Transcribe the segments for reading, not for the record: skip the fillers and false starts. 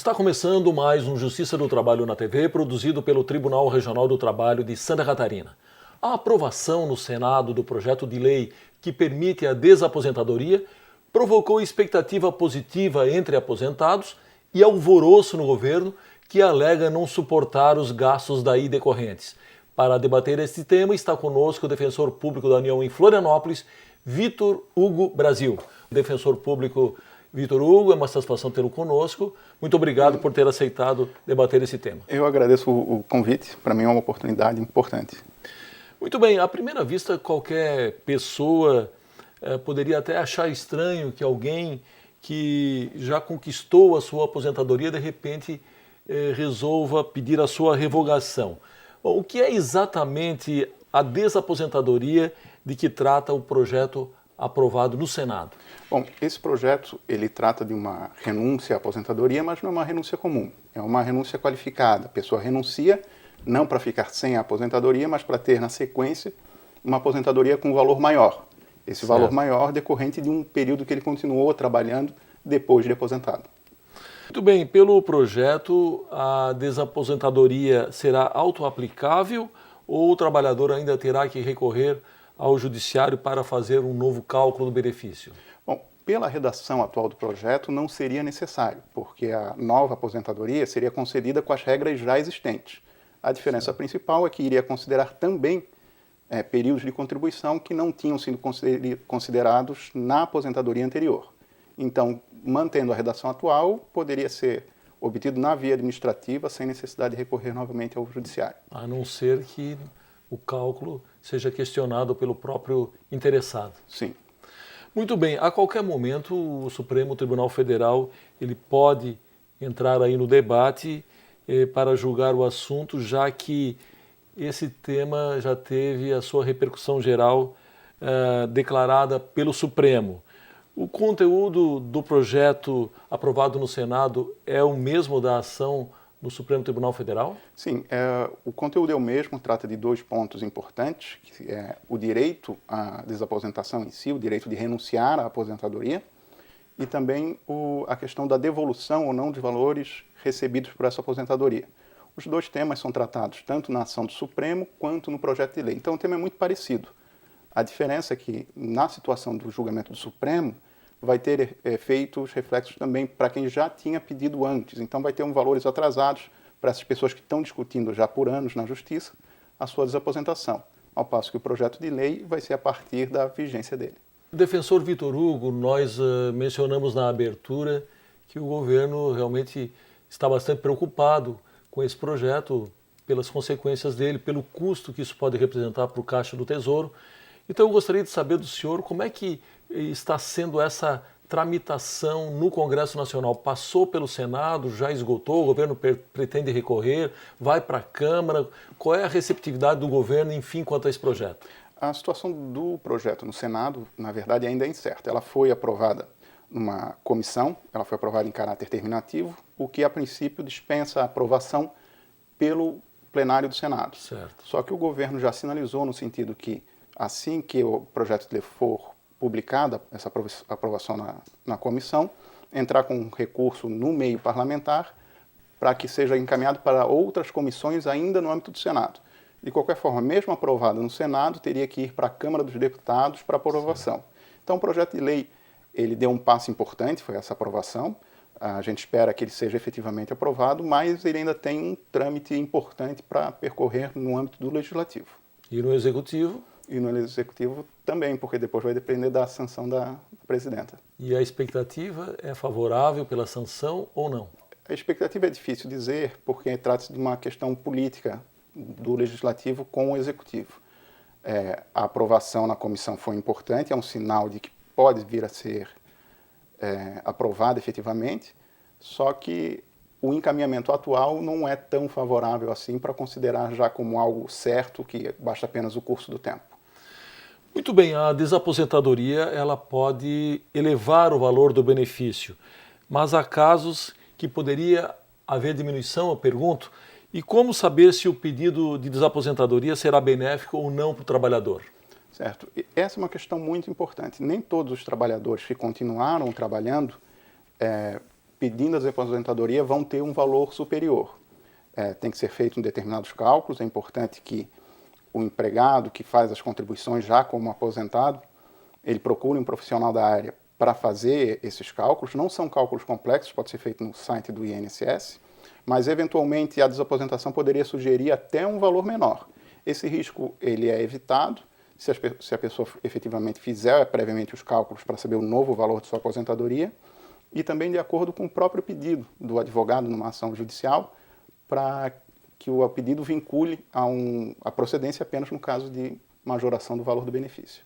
Está começando mais um Justiça do Trabalho na TV, produzido pelo Tribunal Regional do Trabalho de Santa Catarina. A aprovação no Senado do projeto de lei que permite a desaposentadoria provocou expectativa positiva entre aposentados e alvoroço no governo, que alega não suportar os gastos daí decorrentes. Para debater este tema, está conosco o defensor público da União em Florianópolis, Vitor Hugo Brasil. Defensor público Vitor Hugo, é uma satisfação tê-lo conosco. Muito obrigado por ter aceitado debater esse tema. Eu agradeço o convite, para mim é uma oportunidade importante. Muito bem, à primeira vista, qualquer pessoa poderia até achar estranho que alguém que já conquistou a sua aposentadoria, de repente, resolva pedir a sua revogação. Bom, o que é exatamente a desaposentadoria de que trata o projeto aprovado no Senado? Bom, esse projeto ele trata de uma renúncia à aposentadoria, mas não é uma renúncia comum, é uma renúncia qualificada. A pessoa renuncia não para ficar sem a aposentadoria, mas para ter na sequência uma aposentadoria com valor maior. Esse valor maior decorrente de um período que ele continuou trabalhando depois de aposentado. Muito bem, pelo projeto, a desaposentadoria será autoaplicável ou o trabalhador ainda terá que recorrer ao judiciário para fazer um novo cálculo do benefício? Bom, pela redação atual do projeto não seria necessário, porque a nova aposentadoria seria concedida com as regras já existentes. A diferença principal é que iria considerar também períodos de contribuição que não tinham sido considerados na aposentadoria anterior. Então, mantendo a redação atual, poderia ser obtido na via administrativa sem necessidade de recorrer novamente ao judiciário. A não ser que o cálculo seja questionado pelo próprio interessado. Sim. Muito bem, a qualquer momento o Supremo Tribunal Federal ele pode entrar aí no debate para julgar o assunto, já que esse tema já teve a sua repercussão geral declarada pelo Supremo. O conteúdo do projeto aprovado no Senado é o mesmo da ação no Supremo Tribunal Federal? Sim, o conteúdo é o mesmo, trata de dois pontos importantes, que é o direito à desaposentação em si, o direito de renunciar à aposentadoria, e também a questão da devolução ou não de valores recebidos por essa aposentadoria. Os dois temas são tratados tanto na ação do Supremo quanto no projeto de lei. Então o tema é muito parecido. A diferença é que na situação do julgamento do Supremo vai ter efeitos, reflexos também para quem já tinha pedido antes. Então vai ter valores atrasados para essas pessoas que estão discutindo já por anos na Justiça a sua desaposentação, ao passo que o projeto de lei vai ser a partir da vigência dele. Defensor Vitor Hugo, nós mencionamos na abertura que o governo realmente está bastante preocupado com esse projeto, pelas consequências dele, pelo custo que isso pode representar para o Caixa do Tesouro. Então eu gostaria de saber do senhor como é que está sendo essa tramitação no Congresso Nacional. Passou pelo Senado, já esgotou, o governo pretende recorrer, vai para a Câmara. Qual é a receptividade do governo, enfim, quanto a esse projeto? A situação do projeto no Senado, na verdade, ainda é incerta. Ela foi aprovada numa comissão, ela foi aprovada em caráter terminativo, o que a princípio dispensa a aprovação pelo plenário do Senado. Certo. Só que o governo já sinalizou no sentido que assim que o projeto de lei for publicada, essa aprovação na comissão, entrar com um recurso no meio parlamentar para que seja encaminhado para outras comissões ainda no âmbito do Senado. De qualquer forma, mesmo aprovado no Senado, teria que ir para a Câmara dos Deputados para aprovação. Sim. Então o projeto de lei ele deu um passo importante, foi essa aprovação. A gente espera que ele seja efetivamente aprovado, mas ele ainda tem um trâmite importante para percorrer no âmbito do Legislativo. E no Executivo? E no Executivo também, porque depois vai depender da sanção da presidenta. E a expectativa é favorável pela sanção ou não? A expectativa é difícil dizer, porque trata-se de uma questão política do Legislativo com o Executivo. A aprovação na comissão foi importante, é um sinal de que pode vir a ser aprovada efetivamente, só que o encaminhamento atual não é tão favorável assim para considerar já como algo certo, que basta apenas o curso do tempo. Muito bem, a desaposentadoria ela pode elevar o valor do benefício, mas há casos que poderia haver diminuição, eu pergunto, e como saber se o pedido de desaposentadoria será benéfico ou não para o trabalhador? Certo. E essa é uma questão muito importante. Nem todos os trabalhadores que continuaram trabalhando pedindo a aposentadoria vão ter um valor superior. Tem que ser feito em determinados cálculos, é importante que o empregado que faz as contribuições já como aposentado, ele procure um profissional da área para fazer esses cálculos. Não são cálculos complexos, pode ser feito no site do INSS, mas eventualmente a desaposentação poderia sugerir até um valor menor. Esse risco ele é evitado se a pessoa efetivamente fizer previamente os cálculos para saber o novo valor de sua aposentadoria e também de acordo com o próprio pedido do advogado numa ação judicial, para que o pedido vincule a procedência apenas no caso de majoração do valor do benefício.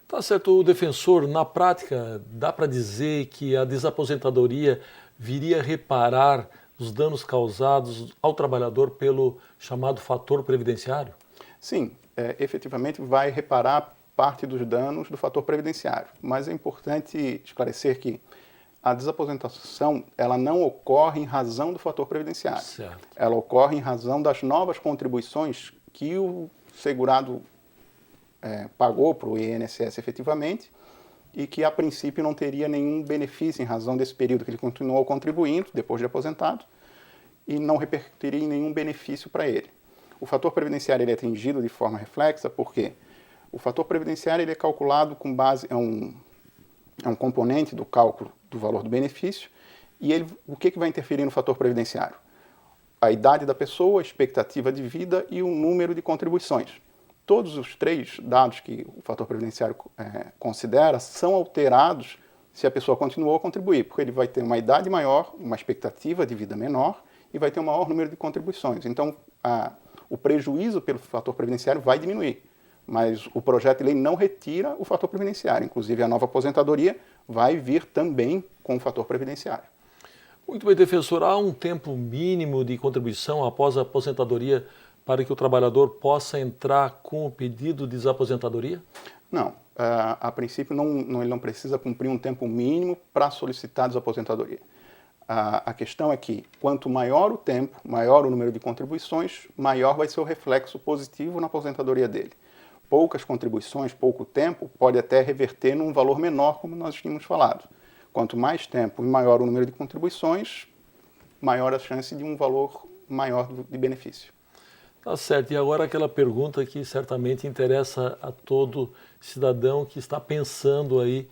Tá certo, o defensor, na prática, dá para dizer que a desaposentadoria viria a reparar os danos causados ao trabalhador pelo chamado fator previdenciário? Sim, efetivamente vai reparar parte dos danos do fator previdenciário, mas é importante esclarecer que a desaposentação ela não ocorre em razão do fator previdenciário. Certo. Ela ocorre em razão das novas contribuições que o segurado pagou para o INSS efetivamente e que a princípio não teria nenhum benefício em razão desse período que ele continuou contribuindo depois de aposentado e não repercutiria em nenhum benefício para ele. O fator previdenciário ele é atingido de forma reflexa porque o fator previdenciário ele é calculado com base é um componente do cálculo do valor do benefício e o que vai interferir no fator previdenciário? A idade da pessoa, a expectativa de vida e o número de contribuições. Todos os três dados que o fator previdenciário considera são alterados se a pessoa continuou a contribuir, porque ele vai ter uma idade maior, uma expectativa de vida menor e vai ter um maior número de contribuições. Então, o prejuízo pelo fator previdenciário vai diminuir, mas o projeto de lei não retira o fator previdenciário. Inclusive, a nova aposentadoria vai vir também com o fator previdenciário. Muito bem, defensor. Há um tempo mínimo de contribuição após a aposentadoria para que o trabalhador possa entrar com o pedido de desaposentadoria? Não. A princípio, ele não precisa cumprir um tempo mínimo para solicitar a desaposentadoria. A questão é que, quanto maior o tempo, maior o número de contribuições, maior vai ser o reflexo positivo na aposentadoria dele. Poucas contribuições, pouco tempo, pode até reverter num valor menor, como nós tínhamos falado. Quanto mais tempo e maior o número de contribuições, maior a chance de um valor maior de benefício. Tá certo. E agora aquela pergunta que certamente interessa a todo cidadão que está pensando aí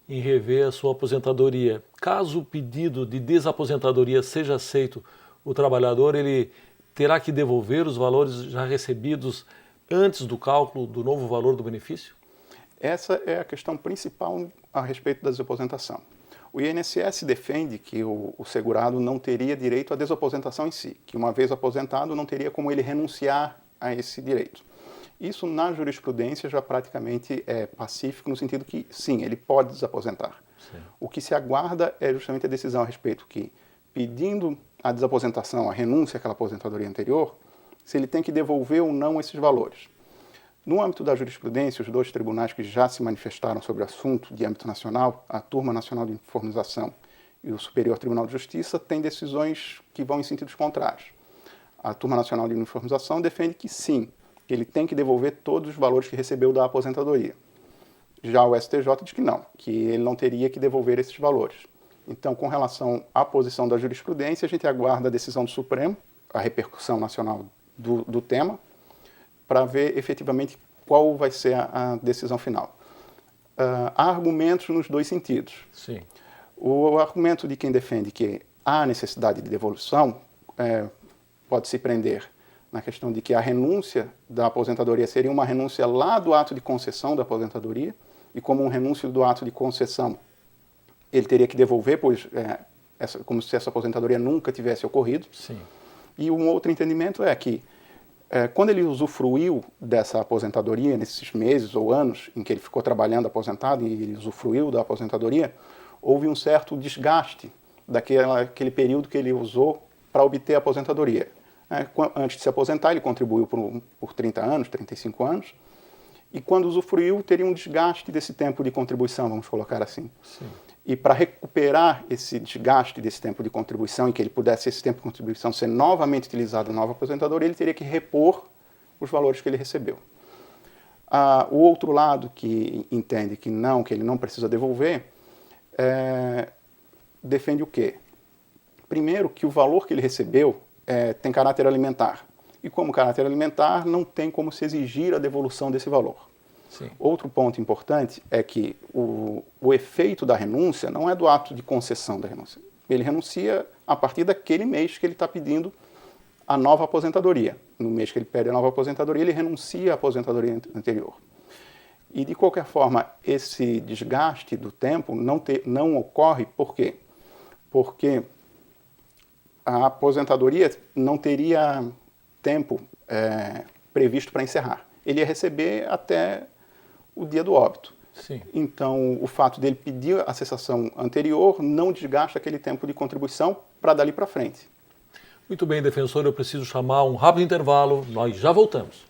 em rever a sua aposentadoria. Caso o pedido de desaposentadoria seja aceito, o trabalhador ele terá que devolver os valores já recebidos antes do cálculo do novo valor do benefício? Essa é a questão principal a respeito da desaposentação. O INSS defende que o segurado não teria direito à desaposentação em si, que uma vez aposentado não teria como ele renunciar a esse direito. Isso na jurisprudência já praticamente é pacífico no sentido que sim, ele pode desaposentar. Sim. O que se aguarda é justamente a decisão a respeito que, pedindo a desaposentação, a renúncia àquela aposentadoria anterior, se ele tem que devolver ou não esses valores. No âmbito da jurisprudência, os dois tribunais que já se manifestaram sobre o assunto de âmbito nacional, a Turma Nacional de Uniformização e o Superior Tribunal de Justiça, têm decisões que vão em sentidos contrários. A Turma Nacional de Uniformização defende que sim, ele tem que devolver todos os valores que recebeu da aposentadoria. Já o STJ diz que não, que ele não teria que devolver esses valores. Então, com relação à posição da jurisprudência, a gente aguarda a decisão do Supremo, a repercussão nacional do tema, para ver efetivamente qual vai ser a decisão final. Há argumentos nos dois sentidos. Sim. O argumento de quem defende que há necessidade de devolução pode se prender na questão de que a renúncia da aposentadoria seria uma renúncia lá do ato de concessão da aposentadoria, e como um renúncio do ato de concessão, ele teria que devolver, pois como se essa aposentadoria nunca tivesse ocorrido. Sim. E um outro entendimento é que quando ele usufruiu dessa aposentadoria, nesses meses ou anos em que ele ficou trabalhando aposentado e ele usufruiu da aposentadoria, houve um certo desgaste daquele período que ele usou para obter a aposentadoria. Antes de se aposentar, ele contribuiu por 30 anos, 35 anos, e quando usufruiu, teria um desgaste desse tempo de contribuição, vamos colocar assim. Sim. E para recuperar esse desgaste desse tempo de contribuição e que ele pudesse, esse tempo de contribuição, ser novamente utilizado na nova aposentadoria, ele teria que repor os valores que ele recebeu. O outro lado que entende que ele não precisa devolver, defende o quê? Primeiro, que o valor que ele recebeu tem caráter alimentar. E como caráter alimentar, não tem como se exigir a devolução desse valor. Sim. Outro ponto importante é que o efeito da renúncia não é do ato de concessão da renúncia. Ele renuncia a partir daquele mês que ele está pedindo a nova aposentadoria. No mês que ele pede a nova aposentadoria, ele renuncia à aposentadoria anterior. E, de qualquer forma, esse desgaste do tempo não ocorre por quê? Porque a aposentadoria não teria tempo previsto para encerrar. Ele ia receber até o dia do óbito. Sim. Então, o fato dele pedir a cessação anterior não desgasta aquele tempo de contribuição para dali para frente. Muito bem, defensor, eu preciso chamar um rápido intervalo, nós já voltamos.